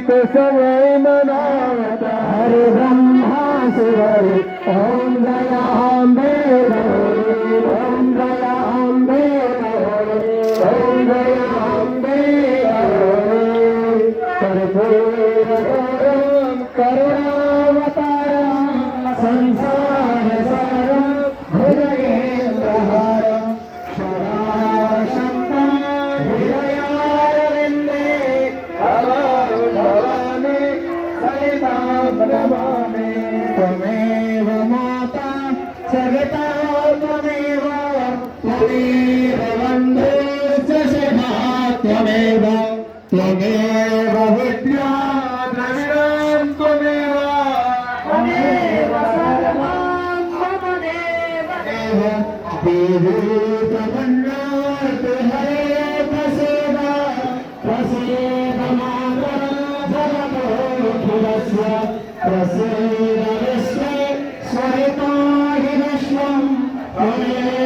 को समय मनावता हरे ब्रह्मा शिवरे ओम दया अम्बे गौरी ओम दया अम्बे गौरी ओम दया अम्बे गौरी कर्पूर गौरम करुणावतारम संसार सारम हृदयेन्द्रहारम शराशंकरं हृदयारविन्दे भवानि सहितां नमामि त्वमेव माता सविता त्वमेव त्वमेव बन्धुश्च सखा त्वमेव त्वमेव विद्या द्रविणं त्वमेव त्वमेव सर्वं मम देव देवी प्रपन्नात् हरे प्रसीद प्रसीद मातरं जगदोऽखिलस्य प्रसीद विश्वे स्वरिता हि विश्वं त्वमेव